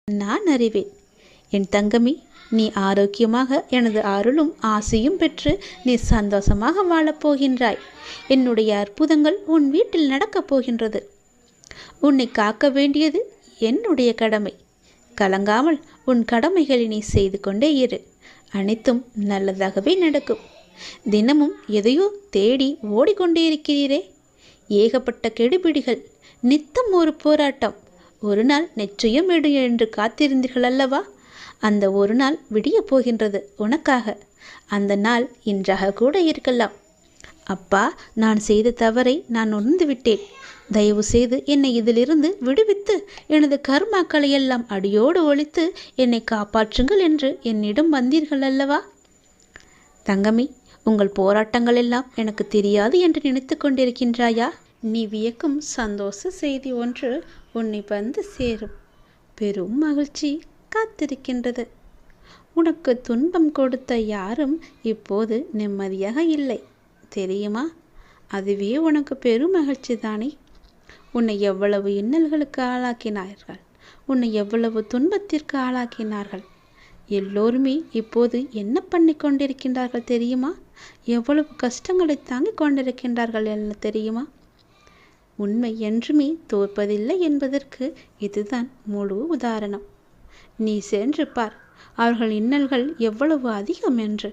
நான் அறிவேன். என் தங்கமி, நீ ஆரோக்கியமாக எனது அருளும் ஆசையும் பெற்று நீ சந்தோஷமாக வாழப்போகின்றாய். என்னுடைய அற்புதங்கள் உன் வீட்டில் நடக்கப் போகின்றது. உன்னை காக்க வேண்டியது என்னுடைய கடமை. கலங்காமல் உன் கடமைகளை நீ செய்து கொண்டே இரு. அனைத்தும் நல்லதாகவே நடக்கும். தினமும் எதையோ தேடி ஓடிக்கொண்டே இருக்கிறீரே. ஏகப்பட்ட கெடுபிடிகள், நித்தம் ஒரு போராட்டம். ஒரு நாள் நிச்சயம் விடு என்று காத்திருந்தீர்கள் அல்லவா? அந்த ஒரு நாள் விடியப் போகின்றது உனக்காக. அந்த நாள் இன்றாக கூட இருக்கலாம். அப்பா, நான் செய்த தவறை நான் உணர்ந்து விட்டேன். தயவு செய்து என்னை இதிலிருந்து விடுவித்து எனது கர்மாக்களை எல்லாம் அடியோடு ஒழித்து என்னை காப்பாற்றுங்கள் என்று என்னிடம் வந்தீர்கள் அல்லவா? தங்கமி, உங்கள் போராட்டங்கள் எல்லாம் எனக்கு தெரியாது என்று நினைத்து கொண்டிருக்கின்றாயா? நீ வியக்கும் சந்தோஷ செய்தி ஒன்று உன்னை வந்து சேரும். பெரும் மகிழ்ச்சி காத்திருக்கின்றது. உனக்கு துன்பம் கொடுத்த யாரும் இப்போது நிம்மதியாக இல்லை தெரியுமா? அதுவே உனக்கு பெரும் மகிழ்ச்சி தானே. உன்னை எவ்வளவு இன்னல்களுக்கு ஆளாக்கினார்கள், உன்னை எவ்வளவு துன்பத்திற்கு ஆளாக்கினார்கள். எல்லோருமே இப்போது என்ன பண்ணி கொண்டிருக்கின்றார்கள் தெரியுமா? எவ்வளவு கஷ்டங்களை தாங்கிக் கொண்டிருக்கின்றார்கள் என்ன தெரியுமா? உண்மை என்றுமே தோற்பதில்லை என்பதற்கு இதுதான் முழு உதாரணம். நீ சென்று பார், அவர்கள் இன்னல்கள் எவ்வளவு அதிகம் என்று.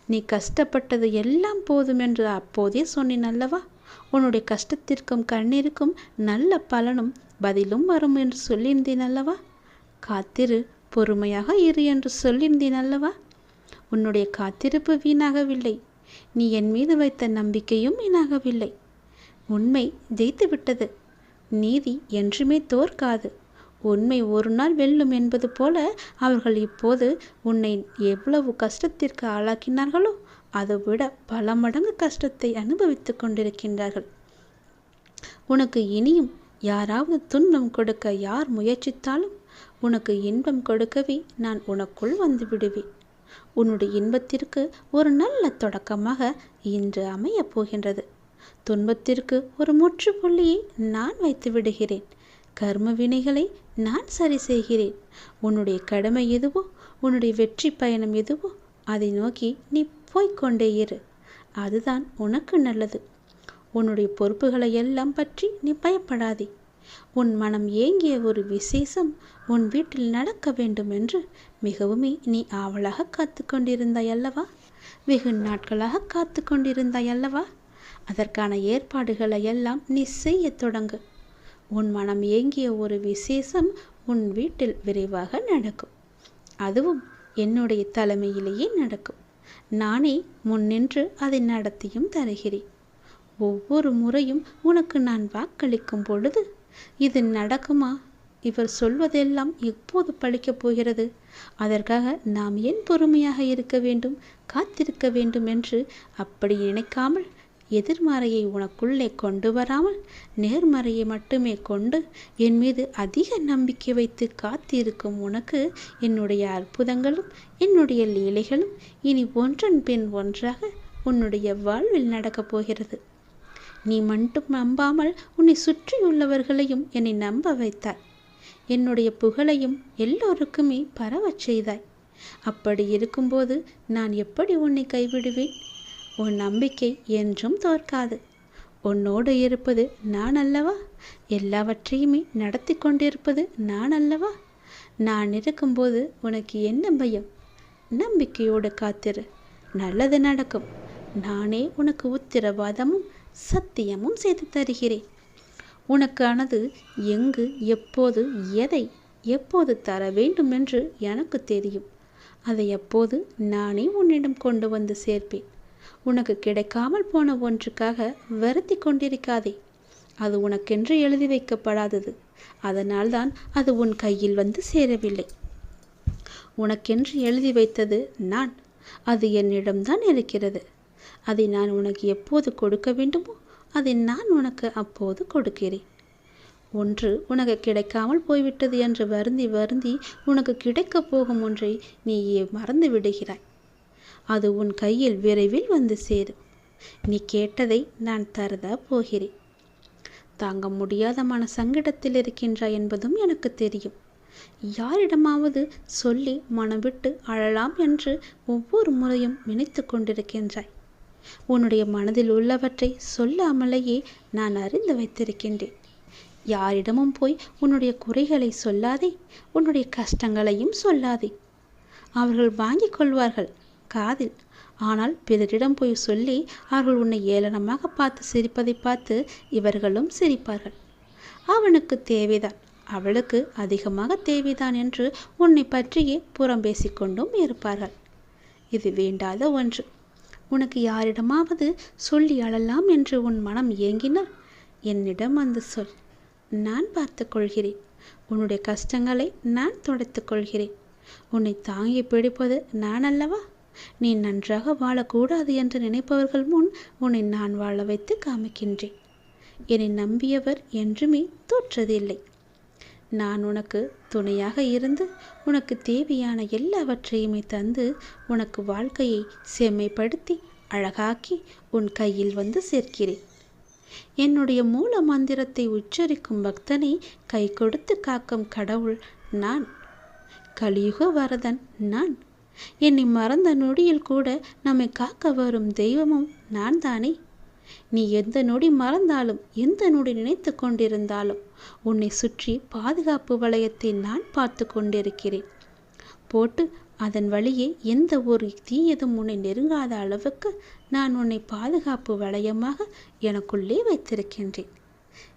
நீ கஷ்டப்பட்டது எல்லாம் போதும் என்று அப்போதே சொன்னேன் அல்லவா? உன்னுடைய கஷ்டத்திற்கும் கண்ணீருக்கும் நல்ல பலனும் பதிலும் வரும் என்று சொல்லியிருந்தேன் அல்லவா? காத்திரு, பொறுமையாக இரு என்று சொல்லியிருந்தேன் அல்லவா? உன்னுடைய காத்திருப்பு வீணாகவில்லை. நீ என் மீது வைத்த நம்பிக்கையும் வீணாகவில்லை. உண்மை ஜெயித்து விட்டது. நீதி என்றுமே தோற்காது. உண்மை ஒரு நாள் வெல்லும் என்பது போல அவர்கள் இப்போது உன்னை எவ்வளவு கஷ்டத்திற்கு ஆளாக்கினார்களோ அதைவிட பல மடங்கு கஷ்டத்தை அனுபவித்து கொண்டிருக்கின்றார்கள். உனக்கு இனியும் யாராவது துன்பம் கொடுக்க யார் முயற்சித்தாலும் உனக்கு இன்பம் கொடுக்கவே நான் உனக்குள் வந்து விடுவேன். உன்னுடைய இன்பத்திற்கு ஒரு நல்ல தொடக்கமாக இன்று அமையப் போகின்றது. துன்பத்திற்கு ஒரு முற்றுப்புள்ளியை நான் வைத்து விடுகிறேன். கர்ம வினைகளை நான் சரி செய்கிறேன். உன்னுடைய கடமை எதுவோ, உன்னுடைய வெற்றி பயணம் எதுவோ அதை நோக்கி நீ போய்கொண்டே இரு. அதுதான் உனக்கு நல்லது. உன்னுடைய பொறுப்புகளை எல்லாம் பற்றி நீ பயப்படாதே. உன் மனம் ஏங்கிய ஒரு விசேஷம் உன் வீட்டில் நடக்க வேண்டும் என்று மிகவுமே நீ ஆவலாக காத்து கொண்டிருந்தாய் அல்லவா? வெகு நாட்களாக காத்து கொண்டிருந்தாய் அல்லவா? அதற்கான ஏற்பாடுகளை எல்லாம் நீ செய்ய தொடங்கு. உன் மனம் ஏங்கிய ஒரு விசேஷம் உன் வீட்டில் விரைவாக நடக்கும். அதுவும் என்னுடைய தலைமையிலேயே நடக்கும். நானே முன்னின்று அதை நடத்தியும் தருகிறேன். ஒவ்வொரு முறையும் உனக்கு நான் வாக்களிக்கும் பொழுது இது நடக்குமா, இவர் சொல்வதெல்லாம் எப்போது பழிக்கப் போகிறது, அதற்காக நாம் ஏன் பொறுமையாக இருக்க வேண்டும், காத்திருக்க வேண்டும் என்று அப்படி நினைக்காமல் எதிர்மறையை உனக்குள்ளே கொண்டு வராமல் நேர்மறையை மட்டுமே கொண்டு என் மீது அதிக நம்பிக்கை வைத்து காத்திருக்கும் உனக்கு என்னுடைய அற்புதங்களும் என்னுடைய லீலைகளும் இனி ஒன்றன் பின் ஒன்றாக உன்னுடைய வாழ்வில் நடக்கப் போகிறது. நீ மட்டும் நம்பாமல் உன்னை சுற்றியுள்ளவர்களையும் என்னை நம்ப வைத்தாய். என்னுடைய புகழையும் எல்லோருக்குமே பரவச் செய்தாய். அப்படி இருக்கும்போது நான் எப்படி உன்னை கைவிடுவேன்? உன் நம்பிக்கை என்றும் தோற்காது. உன்னோடு இருப்பது நான் அல்லவா? எல்லாவற்றையுமே நடத்தி கொண்டிருப்பது நான் அல்லவா? நான் இருக்கும்போது உனக்கு என்ன பயம்? நம்பிக்கையோடு காத்திரு, நல்லது நடக்கும். நானே உனக்கு உத்திரவாதமும் சத்தியமும் செய்து தருகிறேன். உனக்கானது எங்கு, எப்போது, எதை எப்போது தர வேண்டும் என்று எனக்கு தெரியும். அதை எப்போது நானே உன்னிடம் கொண்டு வந்து சேர்ப்பேன். உனக்கு கிடைக்காமல் போன ஒன்றுக்காக வருத்தி கொண்டிருக்காதே. அது உனக்கென்று எழுதி வைக்கப்படாதது. அதனால்தான் அது உன் கையில் வந்து சேரவில்லை. உனக்கென்று எழுதி வைத்தது நான். அது என்னிடம்தான் இருக்கிறது. அதை நான் உனக்கு எப்போது கொடுக்க வேண்டுமோ அதை நான் உனக்கு அப்போது கொடுக்கிறேன். ஒன்று உனக்கு கிடைக்காமல் போய்விட்டது என்று வருந்தி வருந்தி உனக்கு கிடைக்கப் போகும் ஒன்றை நீயே மறந்து விடுகிறாய். அது உன் கையில் விரைவில் வந்து சேரும். நீ கேட்டதை நான் தரதா போகிறேன். தாங்க முடியாத மன சங்கடத்தில் இருக்கின்றாய் என்பதும் எனக்கு தெரியும். யாரிடமாவது சொல்லி மனம் விட்டு அழலாம் என்று ஒவ்வொரு முறையும் நினைத்து கொண்டிருக்கின்றாய். உன்னுடைய மனதில் உள்ளவற்றை சொல்லாமலேயே நான் அறிந்து வைத்திருக்கின்றேன். யாரிடமும் போய் உன்னுடைய குறைகளை சொல்லாதே, உன்னுடைய கஷ்டங்களையும் சொல்லாதே. அவர்கள் வாங்கிக் கொள்வார்கள் காதில். ஆனால் பிறரிடம் போய் சொல்லி அவர்கள் உன்னை ஏளனமாக பார்த்து சிரிப்பதை பார்த்து இவர்களும் சிரிப்பார்கள். அவனுக்கு தேவைதான், அவளுக்கு அதிகமாக தேவைதான் என்று உன்னை பற்றியே புறம் பேசிக்கொண்டும் இருப்பார்கள். இது வேண்டாத ஒன்று. உனக்கு யாரிடமாவது சொல்லி அழலாம் என்று உன் மனம் ஏங்கினால் என்னிடம் வந்து சொல். நான் பார்த்து கொள்கிறேன். உன்னுடைய கஷ்டங்களை நான் துடைத்துக் கொள்கிறேன். உன்னை தாங்கி பிடிப்பது நான் அல்லவா? நீ நன்றாக வாழக்கூடாது என்று நினைப்பவர்கள் முன் உன்னை நான் வாழ வைத்து காமிக்கின்றேன். என்னை நம்பியவர் என்றுமே தோற்றதில்லை. நான் உனக்கு துணையாக இருந்து உனக்கு தேவையான எல்லாவற்றையுமே தந்து உனக்கு வாழ்க்கையை செம்மைப்படுத்தி அழகாக்கி உன் கையில் வந்து சேர்க்கிறேன். என்னுடைய மூல மந்திரத்தை உச்சரிக்கும் பக்தனை கை கொடுத்து காக்கும் கடவுள் நான். கலியுக வரதன் நான். என்னை மறந்த நொடியில் கூட நம்மை காக்க வரும் தெய்வமும் நான் தானே. நீ எந்த நொடி மறந்தாலும், எந்த நொடி நினைத்து கொண்டிருந்தாலும் உன்னை சுற்றி பாதுகாப்பு வளையத்தை நான் பார்த்து கொண்டிருக்கிறேன். போட்டு அதன் வழியே எந்த ஒரு தீயதும் உன்னை நெருங்காத அளவுக்கு நான் உன்னை பாதுகாப்பு வளையமாக எனக்குள்ளே வைத்திருக்கின்றேன்.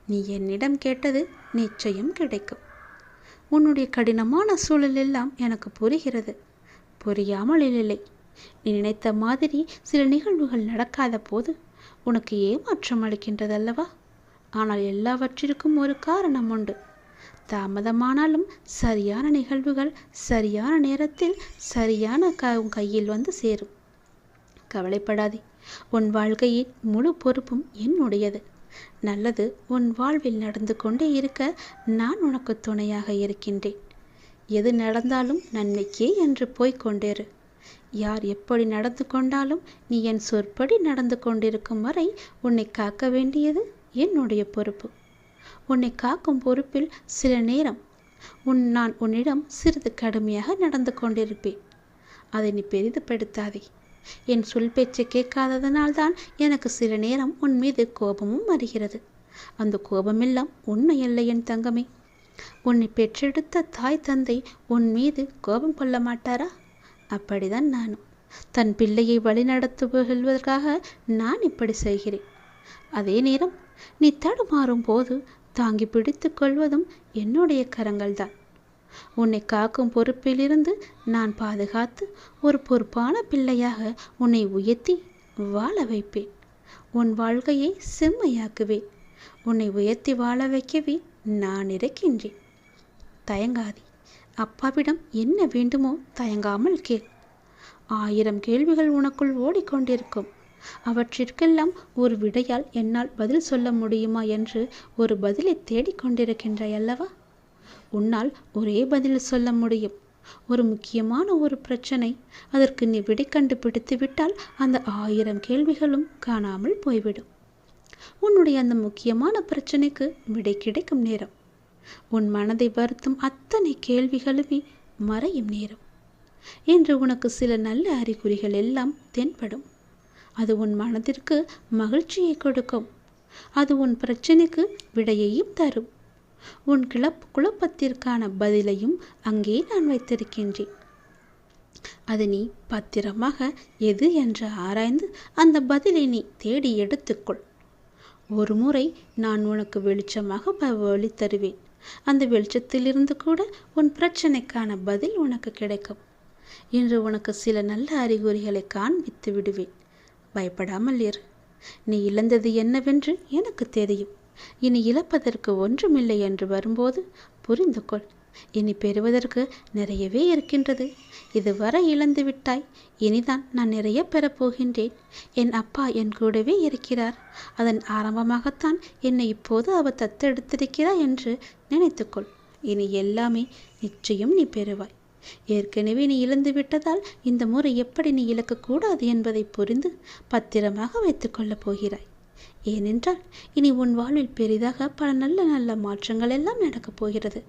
நீ என்னிடம் கேட்டது நிச்சயம் கிடைக்கும். உன்னுடைய கடினமான சூழல் எல்லாம் எனக்கு புரிகிறது. புரியாமல் இல்லை. நீ நினைத்த மாதிரி சில நிகழ்வுகள் நடக்காத போது உனக்கு ஏமாற்றம் அளிக்கின்றதல்லவா? ஆனால் எல்லாவற்றிற்கும் ஒரு காரணம் உண்டு. தாமதமானாலும் சரியான நிகழ்வுகள் சரியான நேரத்தில் சரியான கையில் வந்து சேரும். கவலைப்படாதே. உன் வாழ்க்கையின் முழு பொறுப்பும் என்னுடையது. நல்லது உன் வாழ்வில் நடந்து கொண்டே இருக்க நான் உனக்கு துணையாக இருக்கின்றேன். எது நடந்தாலும் நன்மைக்கே என்று போய்கொண்டேரு. யார் எப்படி நடந்து கொண்டாலும் நீ என் சொற்படி நடந்து கொண்டிருக்கும் வரை உன்னை காக்க வேண்டியது என்னுடைய பொறுப்பு. உன்னை காக்கும் பொறுப்பில் சில நேரம் நான் உன்னிடம் சிறிது கடுமையாக நடந்து கொண்டிருப்பேன். அதை நீ பெரிதுபடுத்தாதே. என் சொல் பேச்சை கேட்காததனால்தான் எனக்கு சில நேரம் உன் மீது கோபமும் வருகிறது. அந்த கோபமெல்லாம் உண்மையல்ல என் தங்கமே. உன்னை பெற்றெடுத்த தாய் தந்தை உன் மீது கோபம் கொள்ள மாட்டாரா? அப்படிதான் நானும். தன் பிள்ளையை வழிநடத்துவதற்காக நான் இப்படி செய்கிறேன். அதே நேரம் நீ தடுமாறும் போது தாங்கி பிடித்து கொள்வதும் என்னுடைய கரங்கள்தான். உன்னை காக்கும் பொறுப்பிலிருந்து நான் பாதுகாத்து ஒரு பொறுப்பான பிள்ளையாக உன்னை உயர்த்தி வாழ வைப்பேன். உன் வாழ்க்கையை செம்மையாக்குவேன். உன்னை உயர்த்தி வாழ வைக்கவே நான் இருக்கின்றேன். தயங்காதே. அப்பாவிடம் என்ன வேண்டுமோ தயங்காமல் கேள். 1000 கேள்விகள் உனக்குள் ஓடிக்கொண்டிருக்கும். அவற்றிற்கெல்லாம் ஒரு விடையால் என்னால் பதில் சொல்ல முடியுமா என்று ஒரு பதிலை தேடிக்கொண்டிருக்கின்றாய் அல்லவா? உன்னால் ஒரே பதில் சொல்ல முடியும். ஒரு முக்கியமான ஒரு பிரச்சனை, அதற்கு நீ விடை கண்டுபிடித்து விட்டால் அந்த 1000 கேள்விகளும் காணாமல் போய்விடும். உன்னுடைய அந்த முக்கியமான பிரச்சனைக்கு விடை கிடைக்கும் நேரம், உன் மனதை வருத்தும் அத்தனை கேள்விகளுமே மறையும் நேரம் என்று உனக்கு சில நல்ல அறிகுறிகள் எல்லாம் தென்படும். அது உன் மனதிற்கு மகிழ்ச்சியை கொடுக்கும். அது உன் பிரச்சனைக்கு விடையையும் தரும். உன் குழப்பத்திற்கான பதிலையும் அங்கே நான் வைத்திருக்கின்றேன். அது நீ பத்திரமாக எது என்று ஆராய்ந்து அந்த பதிலை நீ தேடி எடுத்துக்கொள். ஒரு முறை நான் உனக்கு வெளிச்சமாக வழி தருவேன். அந்த வெளிச்சத்திலிருந்து கூட உன் பிரச்சனைக்கான பதில் உனக்கு கிடைக்கும். இன்று உனக்கு சில நல்ல அறிகுறிகளை காண்பித்து விடுவேன். பயப்படாமல் இரு. நீ இழந்தது என்னவென்று எனக்கு தெரியும். இனி இழப்பதற்கு ஒன்றுமில்லை என்று வரும்போது புரிந்து கொள். இனி பெறுவதற்கு நிறையவே இருக்கின்றது. இதுவரை இழந்து விட்டாய். இனிதான் நான் நிறைய பெறப்போகின்றேன். என் அப்பா என் கூடவே இருக்கிறார். அதன் ஆரம்பமாகத்தான் என்னை இப்போது அவர் தத்தெடுத்திருக்கிறார் என்று நினைத்துக்கொள். இனி எல்லாமே நிச்சயம் நீ பெறுவாய். ஏற்கனவே நீ இழந்து விட்டதால் இந்த முறை எப்படி நீ இழக்கக்கூடாது என்பதை புரிந்து பத்திரமாக வைத்துக் கொள்ளப் போகிறாய். ஏனென்றால் இனி உன் வாழ்வில் பெரிதாக பல நல்ல நல்ல மாற்றங்கள் எல்லாம் நடக்கப் போகிறது.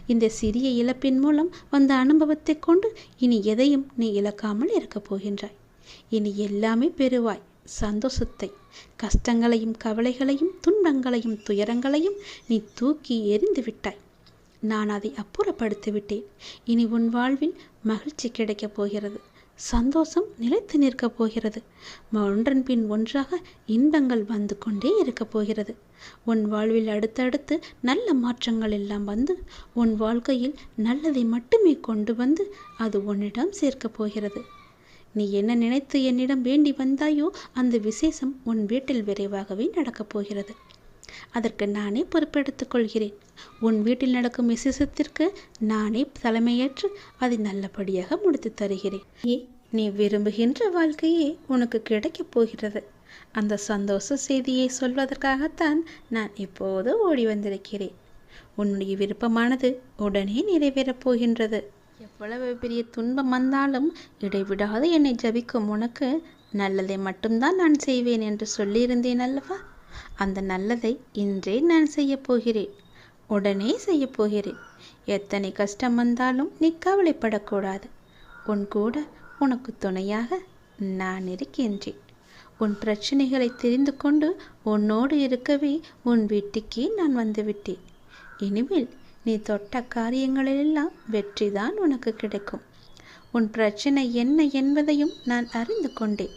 இந்த சிறிய இழப்பின் மூலம் வந்த அனுபவத்தை கொண்டு இனி எதையும் நீ இழக்காமல் இருக்கப் போகின்றாய். இனி எல்லாமே பெறுவாய். சந்தோஷத்தை, கஷ்டங்களையும் கவலைகளையும் துன்பங்களையும் துயரங்களையும் நீ தூக்கி எறிந்து விட்டாய். நான் அதை அப்புறப்படுத்தி விட்டேன். இனி உன் வாழ்வில் மகிழ்ச்சி கிடைக்கப் போகிறது. சந்தோஷம் நிலைத்து நிற்கப் போகிறது. ஒன்றன் பின் ஒன்றாக இன்பங்கள் வந்து கொண்டே இருக்கப் போகிறது. உன் வாழ்வில் அடுத்தடுத்து நல்ல மாற்றங்கள் எல்லாம் வந்து உன் வாழ்க்கையில் நல்லதை மட்டுமே கொண்டு வந்து அது உன்னிடம் சேர்க்கப் போகிறது. நீ என்ன நினைத்து என்னிடம் வேண்டி வந்தாயோ அந்த விசேஷம் உன் வீட்டில் விரைவாகவே நடக்கப் போகிறது. அதற்கு நானே பொறுப்பெடுத்துக் கொள்கிறேன். உன் வீட்டில் நடக்கும் விசேஷத்திற்கு நானே தலைமையேற்று அதை நல்லபடியாக முடித்து தருகிறேன். நீ விரும்புகின்ற வாழ்க்கையே உனக்கு கிடைக்கப் போகிறது. அந்த சந்தோஷ செய்தியை சொல்வதற்காகத்தான் நான் இப்போது ஓடி வந்திருக்கிறேன். உன்னுடைய விருப்பமானது உடனே நிறைவேறப் போகின்றது. எவ்வளவு பெரிய துன்பம் வந்தாலும் இடைவிடாது என்னை ஜபிக்கும் உனக்கு நல்லதை மட்டும்தான் நான் செய்வேன் என்று சொல்லியிருந்தேன் அல்லவா? அந்த நல்லதை இன்றே நான் செய்யப் போகிறேன். உடனே செய்யப் போகிறேன். எத்தனை கஷ்டம் வந்தாலும் நீ கவலைப்படக்கூடாது. உன் கூட உனக்கு துணையாக நான் இருக்கின்றேன். உன் பிரச்சனைகளை தெரிந்து கொண்டு உன்னோடு இருக்கவே உன் வீட்டுக்கே நான் வந்துவிட்டேன். இனிமேல் நீ தொட்ட காரியங்களிலெல்லாம் வெற்றிதான் உனக்கு கிடைக்கும். உன் பிரச்சனை என்ன என்பதையும் நான் அறிந்து கொண்டேன்.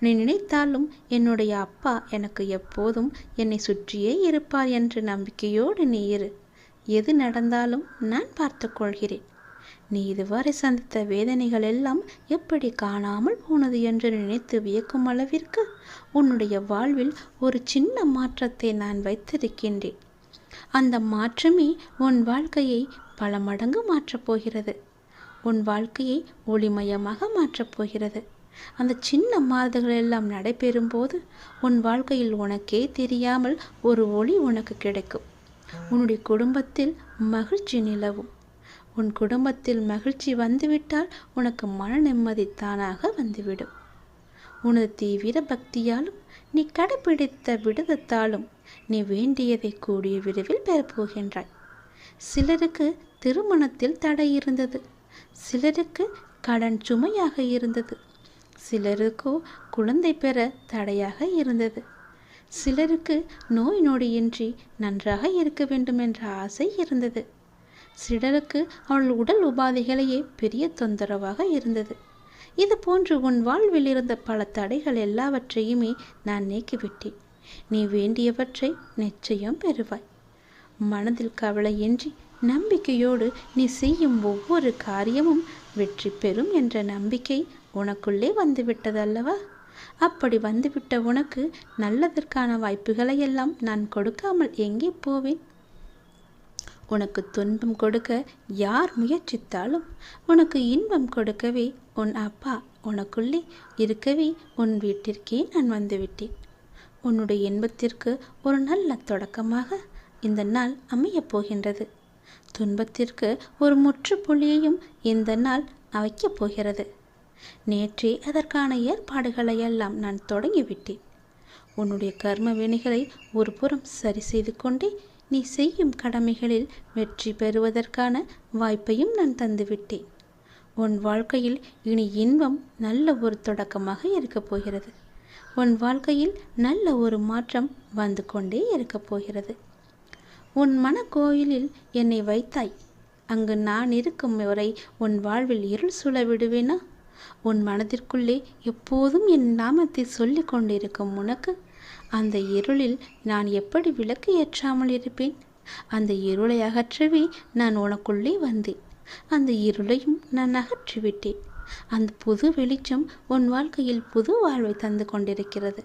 நீ நினைத்தாலும் என்னுடைய அப்பா எனக்கு எப்போதும் என்னை சுற்றியே இருப்பார் என்ற நம்பிக்கையோடு நீ இரு. எது நடந்தாலும் நான் பார்த்து கொள்கிறேன். நீ இதுவரை சந்தித்த வேதனைகள் எல்லாம் எப்படி காணாமல் போனது என்று நினைத்து வியக்கும் அளவிற்கு உன்னுடைய வாழ்வில் ஒரு சின்ன மாற்றத்தை நான் வைத்திருக்கின்றேன். அந்த மாற்றமே உன் வாழ்க்கையை பல மடங்கு மாற்றப் போகிறது. உன் வாழ்க்கையை ஒளிமயமாக மாற்றப் போகிறது. அந்த சின்ன மாறுதல்கள் எல்லாம் நடைபெறும் போது உன் வாழ்க்கையில் உனக்கே தெரியாமல் ஒரு ஒளி உனக்கு கிடைக்கும். உன்னுடைய குடும்பத்தில் மகிழ்ச்சி நிலவும். உன் குடும்பத்தில் மகிழ்ச்சி வந்துவிட்டால் உனக்கு மன நிம்மதி தானாக வந்துவிடும். உனது தீவிர பக்தியாலும் நீ கடைபிடித்த விடுதத்தாலும் நீ வேண்டியதை கூடிய விரைவில் பெறப்போகின்றாய். சிலருக்கு திருமணத்தில் தடை இருந்தது. சிலருக்கு கடன் சுமையாக இருந்தது. சிலருக்கோ குழந்தை பெற தடையாக இருந்தது. சிலருக்கு நோய் நொடியின்றி நன்றாக இருக்க வேண்டும் என்ற ஆசை இருந்தது. சிலருக்கு அவள் உடல் உபாதைகளையே பெரிய தொந்தரவாக இருந்தது. இது போன்று உன் வாழ்வில் இருந்த பல தடைகள் எல்லாவற்றையுமே நான் நீக்கிவிட்டேன். நீ வேண்டியவற்றை நிச்சயம் பெறுவாய். மனதில் கவலையின்றி நம்பிக்கையோடு நீ செய்யும் ஒவ்வொரு காரியமும் வெற்றி பெறும் என்ற நம்பிக்கை உனக்குள்ளே வந்துவிட்டதல்லவா? அப்படி வந்துவிட்ட உனக்கு நல்லதற்கான வாய்ப்புகளை எல்லாம் நான் கொடுக்காமல் எங்கே போவேன்? உனக்கு துன்பம் கொடுக்க யார் முயற்சித்தாலும் உனக்கு இன்பம் கொடுக்கவே உன் அப்பா உனக்குள்ளே இருக்கவே உன் வீட்டிற்கே நான் வந்துவிட்டேன். உன்னுடைய இன்பத்திற்கு ஒரு நல்ல தொடக்கமாக இந்த நாள் அமையப் போகின்றது. துன்பத்திற்கு ஒரு முற்றுப்புள்ளியையும் இந்த நாள் வைக்கப் போகிறது. நேற்றே அதற்கான ஏற்பாடுகளை எல்லாம் நான் தொடங்கிவிட்டேன். உன்னுடைய கர்ம வினைகளை ஒரு புறம் சரி செய்து கொண்டே நீ செய்யும் கடமைகளில் வெற்றி பெறுவதற்கான வாய்ப்பையும் நான் தந்துவிட்டேன். உன் வாழ்க்கையில் இனி இன்பம் நல்ல ஒரு தொடக்கமாக இருக்கப் போகிறது. உன் வாழ்க்கையில் நல்ல ஒரு மாற்றம் வந்து கொண்டே இருக்கப் போகிறது. உன் மனக்கோயிலில் என்னை வைத்தாய். அங்கு நான் இருக்கும் வரை உன் வாழ்வில் இருள் சூழ விடுவேனா? உன் மனதிற்குள்ளே எப்போதும் என் நாமத்தை சொல்லிக் கொண்டிருக்கும் உனக்கு அந்த இருளில் நான் எப்படி விளக்கு ஏற்றாமல் இருப்பேன்? அந்த இருளை அகற்றவே நான் உனக்குள்ளே வந்தேன். அந்த இருளையும் நான் அகற்றிவிட்டேன். அந்த புது வெளிச்சம் உன் வாழ்க்கையில் புது வாழ்வை தந்து கொண்டிருக்கிறது.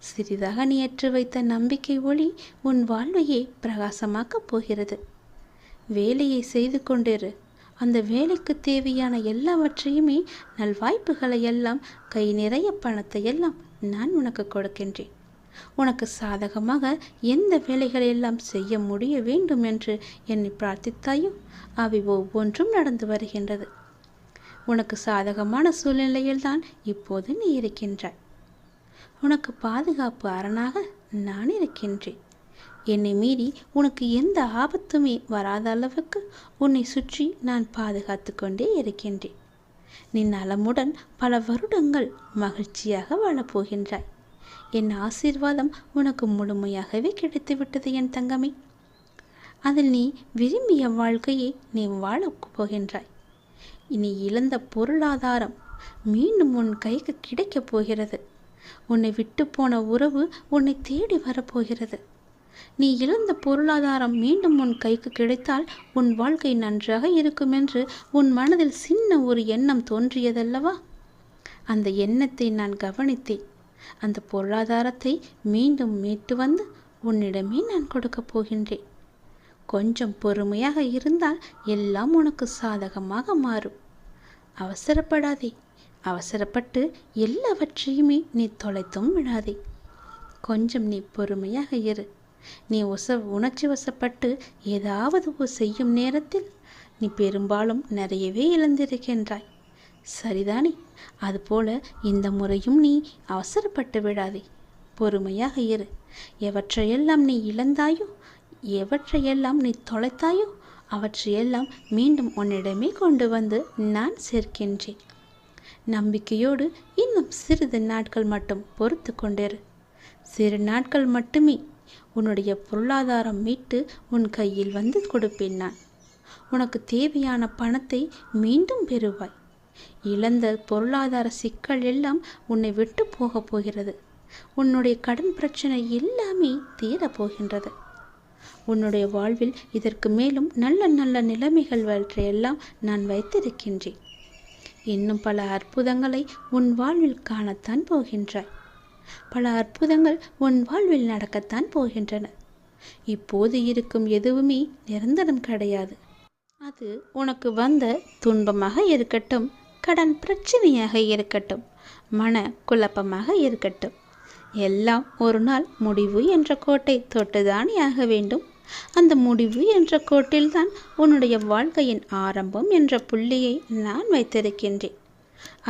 சிறிதாக நீ ஏற்றி வைத்த நம்பிக்கை ஒளி உன் வாழ்வையே பிரகாசமாக்கப் போகிறது. வேலையை செய்து கொண்டிரு. அந்த வேலைக்கு தேவையான எல்லாவற்றையுமே நல்வாய்ப்புகளை எல்லாம் கை நிறைய பணத்தை எல்லாம் நான் உனக்கு கொடுக்கின்றேன். உனக்கு சாதகமாக எந்த வேலைகளை எல்லாம் செய்ய முடிய வேண்டும் என்று என்னை பிரார்த்தித்தாயோ அவை ஒவ்வொன்றும் நடந்து வருகின்றது. உனக்கு சாதகமான சூழ்நிலையில்தான் இப்போது நீ இருக்கின்றாய். உனக்கு பாதுகாப்பு அரணாக நான் இருக்கின்றேன். என்னை மீறி உனக்கு எந்த ஆபத்துமே வராத அளவுக்கு உன்னை சுற்றி நான் பாதுகாத்து கொண்டே இருக்கின்றேன். நீ நலமுடன் பல வருடங்கள் மகிழ்ச்சியாக வாழப்போகின்றாய். என் ஆசீர்வாதம் உனக்கு முழுமையாகவே கிடைத்துவிட்டது என் தங்கமே. அதில் நீ விரும்பிய வாழ்க்கையை நீ வாழப் போகின்றாய். நீ இழந்த பொருளாதாரம் மீண்டும் உன் கைக்கு கிடைக்கப் போகிறது. உன்னை விட்டு போன உறவு உன்னை தேடி வரப்போகிறது. நீ இழந்த பொருளாதாரம் மீண்டும் உன் கைக்கு கிடைத்தால் உன் வாழ்க்கை நன்றாக இருக்கும் என்று உன் மனதில் சின்ன ஒரு எண்ணம் தோன்றியதல்லவா? அந்த எண்ணத்தை நான் கவனித்தேன். அந்த பொருளாதாரத்தை மீண்டும் மீட்டு வந்து உன்னிடமே நான் கொடுக்கப் போகின்றேன். கொஞ்சம் பொறுமையாக இருந்தால் எல்லாம் உனக்கு சாதகமாக மாறும். அவசரப்படாதே. அவசரப்பட்டு எல்லாவற்றையுமே நீ தொலைத்தும் விடாதே. கொஞ்சம் நீ பொறுமையாக இரு. நீ உணர்ச்சி வசப்பட்டு ஏதாவது செய்யும் நேரத்தில் நீ பெரும்பாலும் நிறையவே இழந்திருக்கின்றாய். சரிதானே? அதுபோல இந்த முறையும் நீ அவசரப்பட்டு விடாதே. பொறுமையாக இரு. எவற்றையெல்லாம் நீ இழந்தாயோ, எவற்றையெல்லாம் நீ தொலைத்தாயோ, அவற்றையெல்லாம் மீண்டும் உன்னிடமே கொண்டு வந்து நான் சேர்க்கின்றேன். நம்பிக்கையோடு இன்னும் சிறிது நாட்கள் மட்டும் பொறுத்து கொண்டிரு. சிறு நாட்கள் மட்டுமே உன்னுடைய பொருளாதாரம் மீட்டு உன் கையில் வந்து கொடுப்பேன் நான். உனக்கு தேவையான பணத்தை மீண்டும் பெறுவாய். இழந்த பொருளாதார சிக்கல் எல்லாம் உன்னை விட்டு போக போகிறது. உன்னுடைய கடன் பிரச்சனை எல்லாமே தீரப்போகின்றது. உன்னுடைய வாழ்வில் இதற்கு மேலும் நல்ல நல்ல நிலைமைகள் வற்றையெல்லாம் நான் வைத்திருக்கின்றேன். இன்னும் பல அற்புதங்களை உன் வாழ்வில் காணத்தான் போகின்றாய். பல அற்புதங்கள் உன் வாழ்வில் நடக்கத்தான் போகின்றன. இப்போது இருக்கும் எதுவுமே நிரந்தரம் கிடையாது. அது உனக்கு வந்த துன்பமாக இருக்கட்டும், கடன் பிரச்சனையாக இருக்கட்டும், மன குழப்பமாக இருக்கட்டும், எல்லாம் ஒரு நாள் முடிவு என்ற கோட்டை தொட்டுதானே ஆக வேண்டும். அந்த முடிவு என்ற கோட்டில்தான் உன்னுடைய வாழ்க்கையின் ஆரம்பம் என்ற புள்ளியை நான் வைத்திருக்கின்றேன்.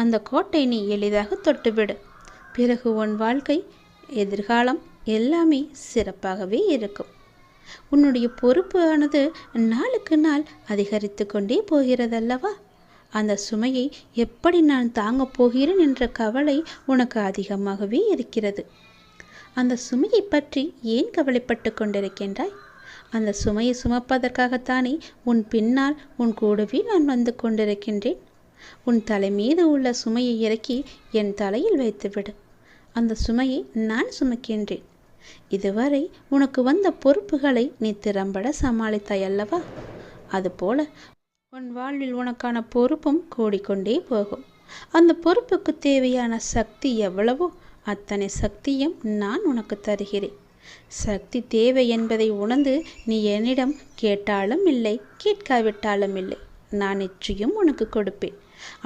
அந்த கோட்டை நீ எளிதாக தொட்டுவிடு. பிறகு உன் வாழ்க்கை, எதிர்காலம் எல்லாமே சிறப்பாகவே இருக்கும். உன்னுடைய பொறுப்பானது நாளுக்கு நாள் அதிகரித்து கொண்டே போகிறதல்லவா? அந்த சுமையை எப்படி நான் தாங்கப் போகிறேன் என்ற கவலை உனக்கு அதிகமாகவே இருக்கிறது. அந்த சுமையை பற்றி ஏன் கவலைப்பட்டு கொண்டிருக்கின்றாய்? அந்த சுமையை சுமப்பதற்காகத்தானே உன் பின்னால் உன் கூடவே நான் வந்து கொண்டிருக்கின்றேன். உன் தலை மீது உள்ள சுமையை இறக்கி என் தலையில் வைத்துவிடு. அந்த சுமையை நான் சுமக்கின்றேன். இதுவரை உனக்கு வந்த பொறுப்புகளை நீ திறம்பட சமாளித்தாய் அல்லவா? அதுபோல உன் வாழ்வில் உனக்கான பொறுப்பும் கூடிக்கொண்டே போகும். அந்த பொறுப்புக்கு தேவையான சக்தி எவ்வளவோ அத்தனை சக்தியும் நான் உனக்கு தருகிறேன். சக்தி தேவை என்பதை உணர்ந்து நீ என்னிடம் கேட்டாலும் இல்லை, கேட்காவிட்டாலும் இல்லை, நான் நிச்சயம் உனக்கு கொடுப்பேன்.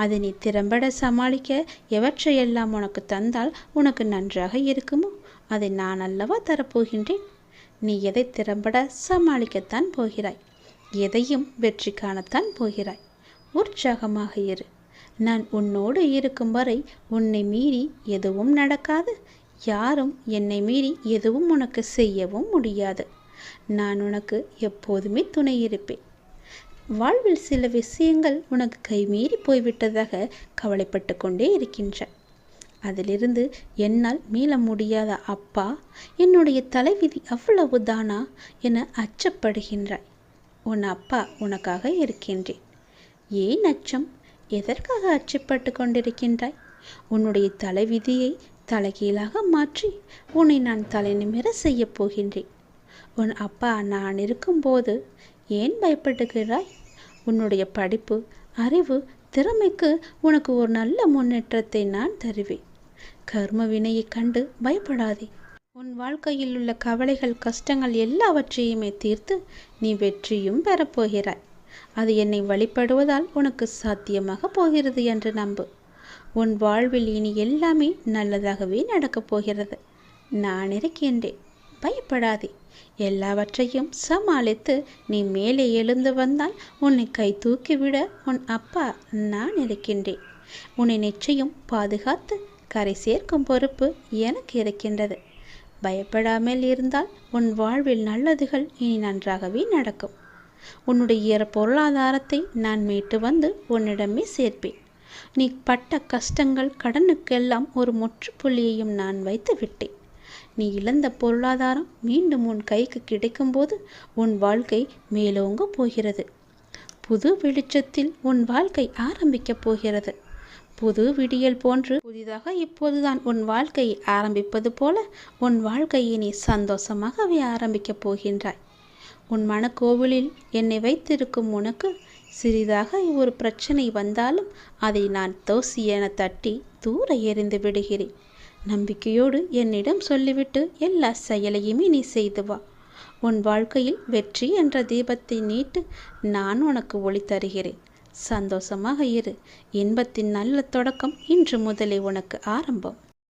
அதை நீ திறம்பட சமாளிக்க எவற்றையெல்லாம் உனக்கு தந்தால் உனக்கு நன்றாக இருக்குமோ அதை நான் அல்லவா தரப்போகின்றேன். நீ எதை திறம்பட சமாளிக்கத்தான் போகிறாய், எதையும் வெற்றி காணத்தான் போகிறாய். உற்சாகமாக இரு. நான் உன்னோடு இருக்கும் வரை உன்னை மீறி எதுவும் நடக்காது. யாரும் என்னை மீறி எதுவும் உனக்கு செய்யவும் முடியாது. நான் உனக்கு எப்போதுமே துணை இருப்பேன். வாழ்வில் சில விஷயங்கள் உனக்கு கைமீறி போய்விட்டதாக கவலைப்பட்டு கொண்டே இருக்கின்றாய். அதிலிருந்து என்னால் மீள முடியாத அப்பா, என்னுடைய தலைவிதி அவ்வளவுதானா என அச்சப்படுகின்றாய். உன் அப்பா உனக்காக இருக்கின்றேன். ஏன் அச்சம்? எதற்காக அச்சப்பட்டு கொண்டிருக்கின்றாய்? உன்னுடைய தலைவிதியை தலைகீழாக மாற்றி உன்னை நான் தலை நிமிர செய்ய போகின்றேன். உன் அப்பா நான் இருக்கும்போது ஏன் பயப்படுகிறாய்? உன்னுடைய படிப்பு, அறிவு, திறமைக்கு உனக்கு ஒரு நல்ல முன்னேற்றத்தை நான் தருவேன். கர்ம வினையை கண்டு பயப்படாதே. உன் வாழ்க்கையில் உள்ள கவலைகள், கஷ்டங்கள் எல்லாவற்றையுமே தீர்த்து நீ வெற்றியும் பெறப்போகிறாய். அது என்னை வழிபடுவதால் உனக்கு சாத்தியமாக போகிறது என்று நம்பு. உன் வாழ்வில் இனி எல்லாமே நல்லதாகவே நடக்கப் போகிறது. நான் இருக்கின்றேன். பயப்படாதே. எல்லாவற்றையும் சமாளித்து நீ மேலே எழுந்து வந்தால் உன்னை கை தூக்கிவிட உன் அப்பா நான் இருக்கின்றேன். உன்னை நிச்சயம் பாதுகாத்து கரை சேர்க்கும் பொறுப்பு எனக்கு இருக்கின்றது. பயப்படாமல் இருந்தால் உன் வாழ்வில் நல்லதுகள் இனி நன்றாகவே நடக்கும். உன்னுடைய பொருளாதாரத்தை நான் மீட்டு வந்து உன்னிடமே சேர்ப்பேன். நீ பட்ட கஷ்டங்கள் கடனுக்கெல்லாம் ஒரு முற்றுப்புள்ளியையும் நான் வைத்து விட்டேன். நீ இழந்த பொருளாதாரம் மீண்டும் உன் கைக்கு கிடைக்கும்போது உன் வாழ்க்கை மேலோங்க போகிறது. புது வெளிச்சத்தில் உன் வாழ்க்கை ஆரம்பிக்கப் போகிறது. புது விடியல் போன்று புதிதாக இப்போதுதான் உன் வாழ்க்கையை ஆரம்பிப்பது போல உன் வாழ்க்கையை நீ சந்தோஷமாகவே ஆரம்பிக்கப் போகின்றாய். உன் மனக்கோவிலில் என்னை வைத்திருக்கும் உனக்கு சிறிதாக ஒரு பிரச்சனை வந்தாலும் அதை நான் தோசி என தட்டி தூர எறிந்து விடுகிறேன். நம்பிக்கையோடு என்னிடம் சொல்லிவிட்டு எல்லா செயலையுமே நீ செய்து வா. உன் வாழ்க்கையில் வெற்றி என்ற தீபத்தை நீட்டு நான் உனக்கு ஒளி தருகிறேன். சந்தோஷமாக இரு. இன்பத்தின் நல்ல தொடக்கம் இன்று முதலே உனக்கு ஆரம்பம்.